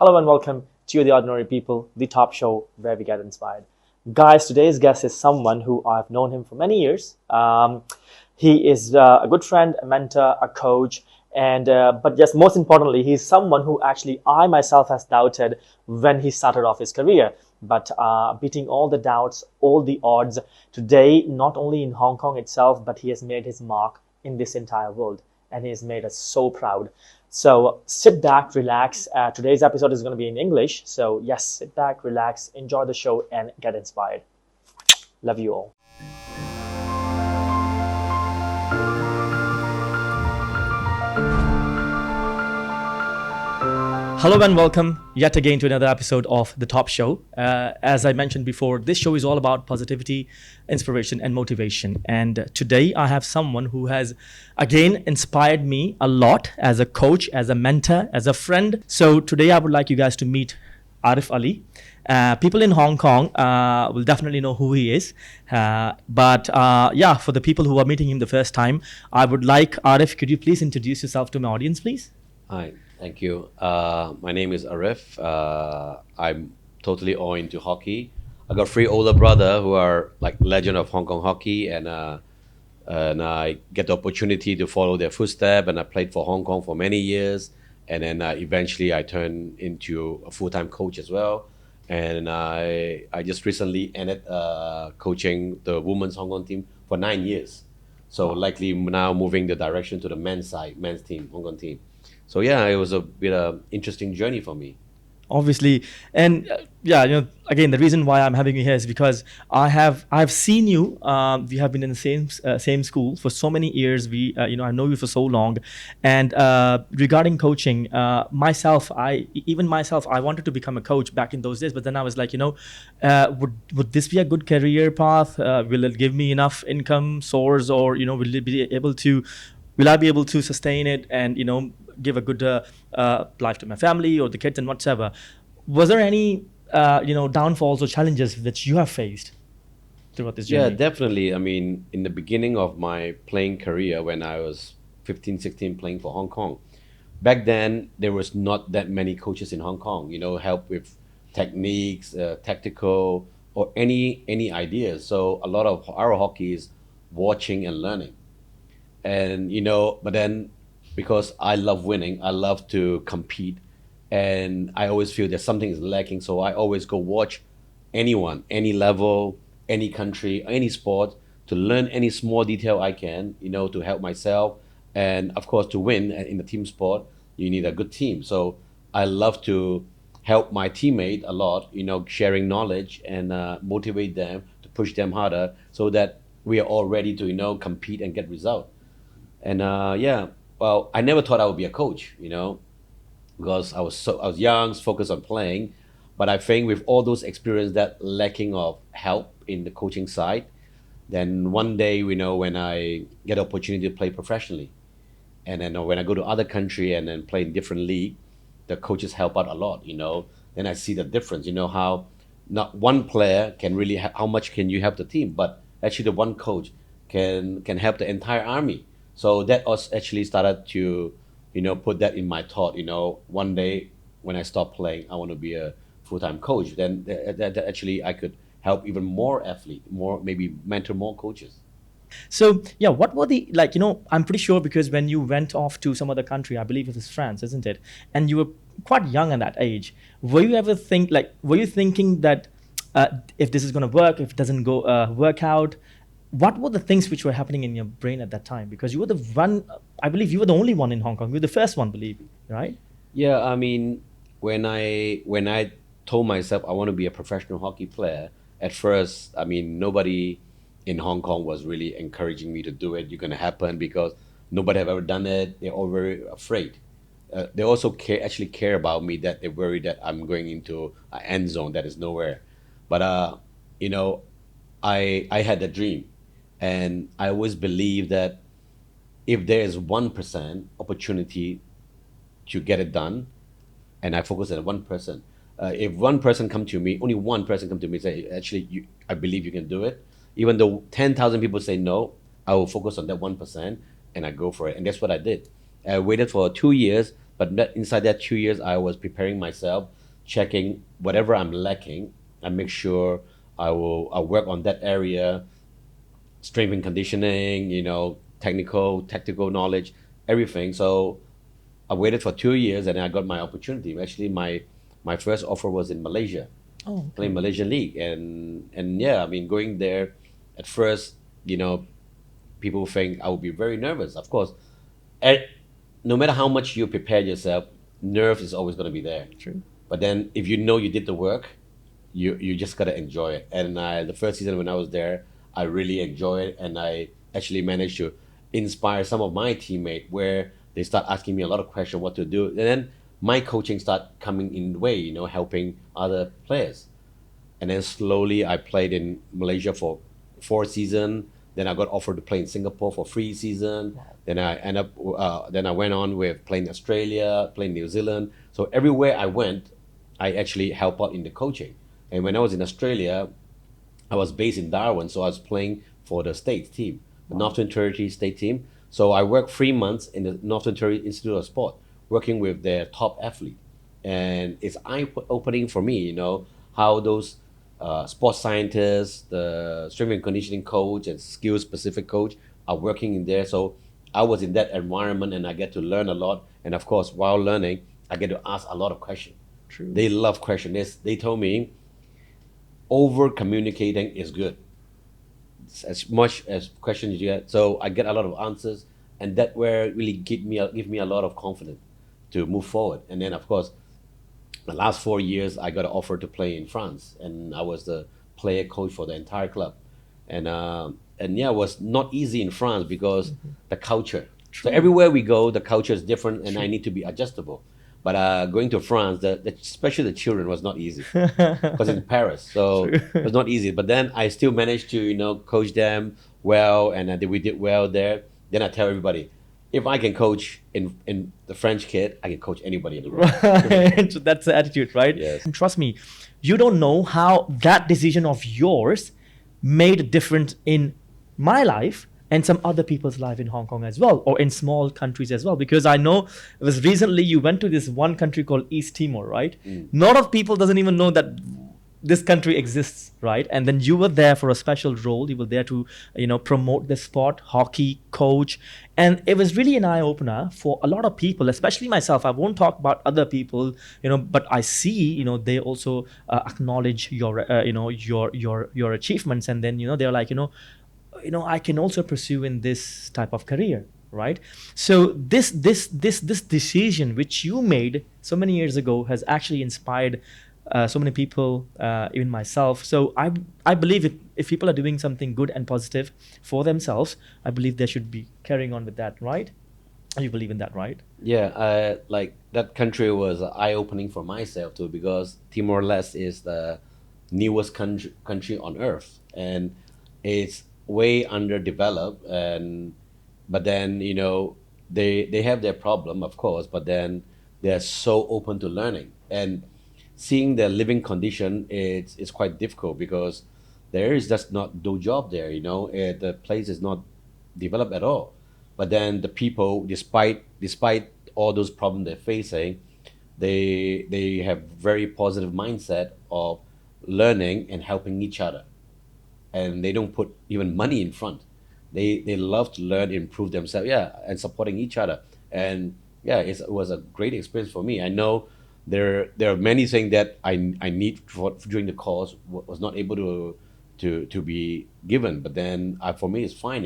Hello and welcome to The Ordinary People, the top show where we get inspired. Guys, today's guest is someone who I've known him for many years. He is a good friend, a mentor, a coach, and but just most importantly, he's someone who actually I myself has doubted when he started off his career. But beating all the doubts, all the odds, today, not only in Hong Kong itself, but he has made his mark in this entire world. And he has made us so proud. So sit back, relax. Today's episode is going to be in English. So yes, sit back, relax, enjoy the show, and get inspired. Love you all. Hello and welcome yet again to another episode of The Top Show. As I mentioned before, this show is all about positivity, inspiration, and motivation. And today I have someone who has, again, inspired me a lot as a coach, as a mentor, as a friend. So today I would like you guys to meet Arif Ali. People in Hong Kong will definitely know who he is. But for the people who are meeting him the first time, I would like, Arif, could you please introduce yourself to my audience, please? Hi, thank you. My name is Arif. I'm totally all into hockey. I got three older brother who are like legend of Hong Kong hockey, and I get the opportunity to follow their footsteps. And I played for Hong Kong for many years, and then eventually I turned into a full-time coach as well. And I just recently ended coaching the women's Hong Kong team for 9 years. So likely now moving the direction to the men's side, men's team, Hong Kong team. So yeah, it was a bit of interesting journey for me. Obviously, and again, the reason why I'm having you here is because I've seen you. We have been in the same school for so many years. I know you for so long, and regarding coaching, I wanted to become a coach back in those days, but then I was like, would this be a good career path? Will it give me enough income source, or will I be able to sustain it and give a good life to my family or the kids and whatever? Was there any downfalls or challenges that you have faced throughout this Yeah, journey? definitely. I mean, in the beginning of my playing career, when I was 15, 16 playing for Hong Kong, back then there was not that many coaches in Hong Kong, help with techniques, tactical, or any ideas. So a lot of our hockey is watching and learning. And but then because I love winning, I love to compete, and I always feel that something is lacking, so I always go watch anyone, any level, any country, any sport, to learn any small detail I can, to help myself. And of course, to win in the team sport, you need a good team. So I love to help my teammate a lot, sharing knowledge and motivate them to push them harder, so that we are all ready to compete and get result. And well, I never thought I would be a coach, because I was young, focused on playing. But I think with all those experience, that lacking of help in the coaching side, then one day, when I get opportunity to play professionally, and then when I go to other country and then play in different league, the coaches help out a lot. Then I see the difference. How not one player can really how much can you help the team, but actually the one coach can help the entire army. So that was actually started to, put that in my thought. One day when I stop playing, I want to be a full-time coach. Then that actually I could help even more athlete, more maybe mentor more coaches. So yeah, what were the I'm pretty sure because when you went off to some other country, I believe it was France, isn't it? And you were quite young at that age. Were you thinking that if this is going to work, if it doesn't go work out, what were the things which were happening in your brain at that time? Because you were the one, I believe you were the only one in Hong Kong. You were the first one, believe, right? Yeah, I mean, when I told myself I want to be a professional hockey player, at first, I mean, nobody in Hong Kong was really encouraging me to do it. You're gonna happen because nobody have ever done it. They're all very afraid. They also care about me, that they worry that I'm going into an end zone that is nowhere. But you know, I had a dream, and I always believe that if there is 1% opportunity to get it done, and I focus on one person. If one person come to me, only one person come to me and say, actually, I believe you can do it. Even though 10,000 people say no, I will focus on that 1% and I go for it. And that's what I did. I waited for 2 years. But inside that 2 years, I was preparing myself, checking whatever I'm lacking. I make sure I work on that area, strength and conditioning, technical, tactical knowledge, everything. So I waited for 2 years and I got my opportunity. Actually, my first offer was in Malaysia, Oh, playing okay. Malaysian League, and yeah, I mean, going there at first, people think I would be very nervous. Of course, eh, no matter how much you prepare yourself, nerve is always going to be there. True. But then if you know you did the work, you just gotta enjoy it. And the first season when I was there, I really enjoyed it, and I actually managed to inspire some of my teammates where they start asking me a lot of questions what to do, and then my coaching start coming in the way, helping other players. And then slowly I played in Malaysia for 4 seasons. Then I got offered to play in Singapore for 3 seasons. Wow. Then I end up. Then I went on with playing Australia, playing New Zealand. So everywhere I went, I actually help out in the coaching. And when I was in Australia, I was based in Darwin, so I was playing for the state team, the Wow. Northern Territory state team. So I worked 3 months in the Northern Territory Institute of Sport, working with their top athlete, and it's eye-opening for me. How those sports scientists, the strength and conditioning coach, and skill-specific coach are working in there. So I was in that environment, and I get to learn a lot. And of course, while learning, I get to ask a lot of questions. True. They love questions. They told me over communicating is good. As much as questions you get, so I get a lot of answers, and that where really give me a lot of confidence to move forward. And then of course, the last 4 years, I got an offer to play in France, and I was the player coach for the entire club. And yeah, it was not easy in France because the culture. So True. everywhere we go, the culture is different, and I True. need to be adjustable. But going to France, especially the children, was not easy because in Paris, so True. it was not easy. But then I still managed to coach them well, and we did well there. Then I tell everybody, if I can coach in the French kid, I can coach anybody in the world. Right. So that's the attitude, right? Yes. And trust me, you don't know how that decision of yours made a difference in my life and some other people's life in Hong Kong as well, or in small countries as well. Because I know it was recently you went to this one country called East Timor, right? Lot of people doesn't even know that this country exists, right? And then you were there for a special role. You were there to, promote the sport, hockey, coach, and it was really an eye opener for a lot of people, especially myself. I won't talk about other people, but I see, they also acknowledge your, your achievements, and then they're like, I can also pursue in this type of career, right? So this decision which you made so many years ago has actually inspired so many people, even myself. So I believe if people are doing something good and positive for themselves, I believe they should be carrying on with that, right? You believe in that, right? Yeah, like that country was eye-opening for myself too, because Timor-Leste is the newest country on earth, and it's way underdeveloped. And but then they have their problem, of course, but then they're so open to learning, and seeing their living condition, it's quite difficult because there is just not no job there. The place is not developed at all. But then the people, despite all those problems they're facing, they have very positive mindset of learning and helping each other, and they don't put even money in front. They love to learn, improve themselves, yeah, and supporting each other. And yeah, it was a great experience for me. I know there are many things that I need during the course was not able to be given, but then for me it's fine.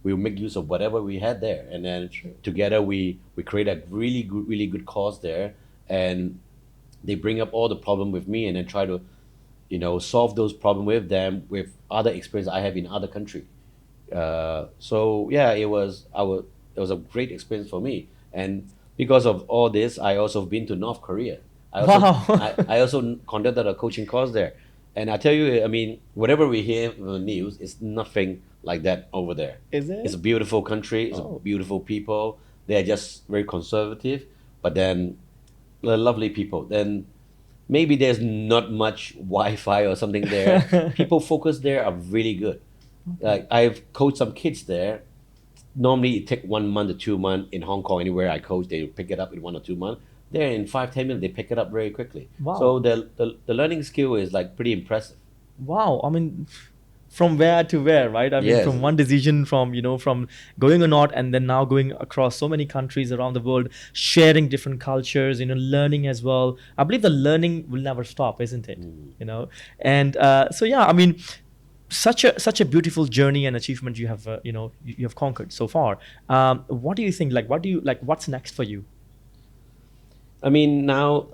We make use of whatever we had there, and then together we create a really good cause there. And they bring up all the problem with me, and then try to solve those problems with them with other experience I have in other country. So yeah, it was a great experience for me. And because of all this, I also been to North Korea. Wow. I also conducted a coaching course there. And I tell you, I mean, whatever we hear in the news, it's nothing like that over there. Is it? It's a beautiful country. It's a Oh. beautiful people. They are just very conservative, but then they're lovely people. Then maybe there's not much Wi-Fi or something there. People focus there are really good. Like I've coached some kids there. normally it take 1 month or 2 months in Hong Kong. Anywhere I coach, they pick it up in 1 or 2 months. There in 5-10 minutes, they pick it up very quickly. Wow. So the learning skill is like pretty impressive. Wow. I mean, from where to where, right? I mean, Yes. from one decision, from from going or not, and then now going across so many countries around the world, sharing different cultures, learning as well. I believe the learning will never stop, isn't it? And so yeah, I mean, such a beautiful journey and achievement you have you have conquered so far. What do you think? Like, what do you like? What's next for you? I mean, now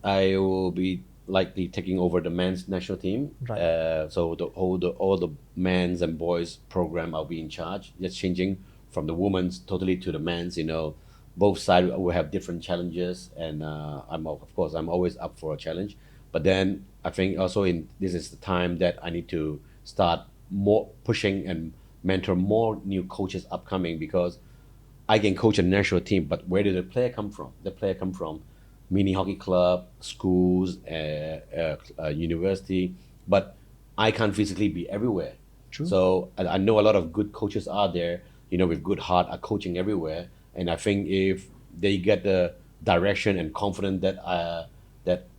I will be likely taking over the men's national team. Right. So all the men's and boys program, I'll be in charge. Just changing from the women's totally to the men's. Both sides will have different challenges, and of course I'm always up for a challenge. But then I think also in this is the time that I need to start more pushing and mentor more new coaches upcoming, because I can coach a national team, but where did the player come from? The player come from mini hockey club, schools, university, but I can't physically be everywhere. True. So I know a lot of good coaches out there, with good heart, are coaching everywhere, and I think if they get the direction and confidence that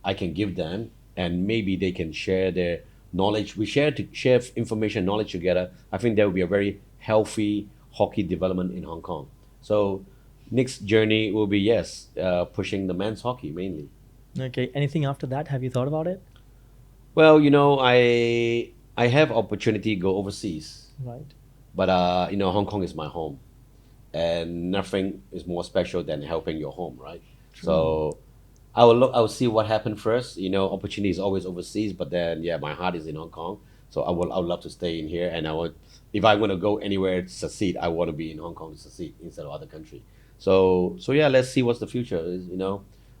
I can give them, and maybe they can share their knowledge. We share information, knowledge together. I think there will be a very healthy hockey development in Hong Kong. So next journey will be, yes, pushing the men's hockey mainly. Okay. Anything after that? Have you thought about it? Well, I have opportunity to go overseas, Right. but Hong Kong is my home, and nothing is more special than helping your home, right? So I will see what happened first. Opportunity is always overseas, but then yeah, my heart is in Hong Kong. So I would love to stay in here, and if I want to go anywhere to succeed, I want to be in Hong Kong to succeed instead of other country. So yeah, let's see what's the future is.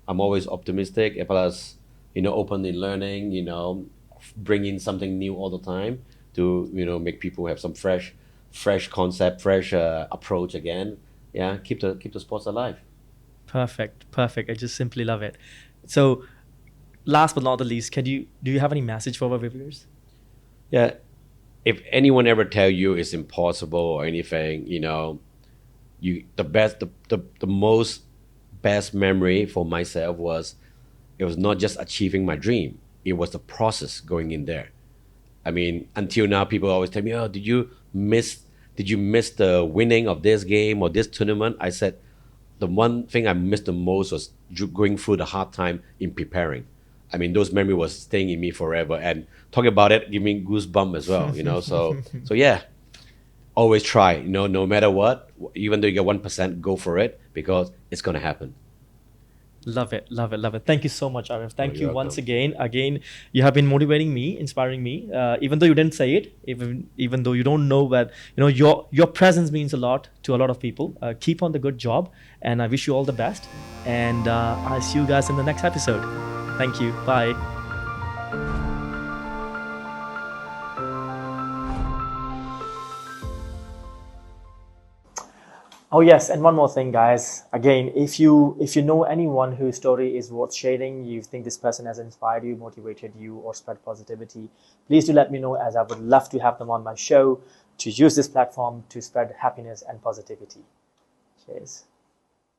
I'm always optimistic, plus open in learning. Bring in something new all the time to make people have some fresh concept, fresh approach again. Yeah, keep the sports alive. Perfect. Perfect. I just simply love it. So, last but not the least, do you have any message for our viewers? Yeah, if anyone ever tell you it's impossible or anything, the most best memory for myself was, it was not just achieving my dream, it was the process going in there. I mean, until now, people always tell me, "Oh, did you miss the winning of this game or this tournament?" I said, the one thing I missed the most was going through the hard time in preparing. I mean, those memories was staying in me forever, and talking about it give me goosebumps as well. So yeah, always try. No matter what, even though you get 1%, go for it, because it's gonna happen. Love it, love it, love it. Thank you so much, Arif. Thank you You're once welcome. again. Again, you have been motivating me, inspiring me. Even though you didn't say it, even though you don't know, but your presence means a lot to a lot of people. Keep on the good job, and I wish you all the best. And I'll see you guys in the next episode. Thank you. Bye. Oh yes, and one more thing, guys. Again, if you know anyone whose story is worth sharing, you think this person has inspired you, motivated you, or spread positivity, please do let me know, as I would love to have them on my show to use this platform to spread happiness and positivity. Cheers.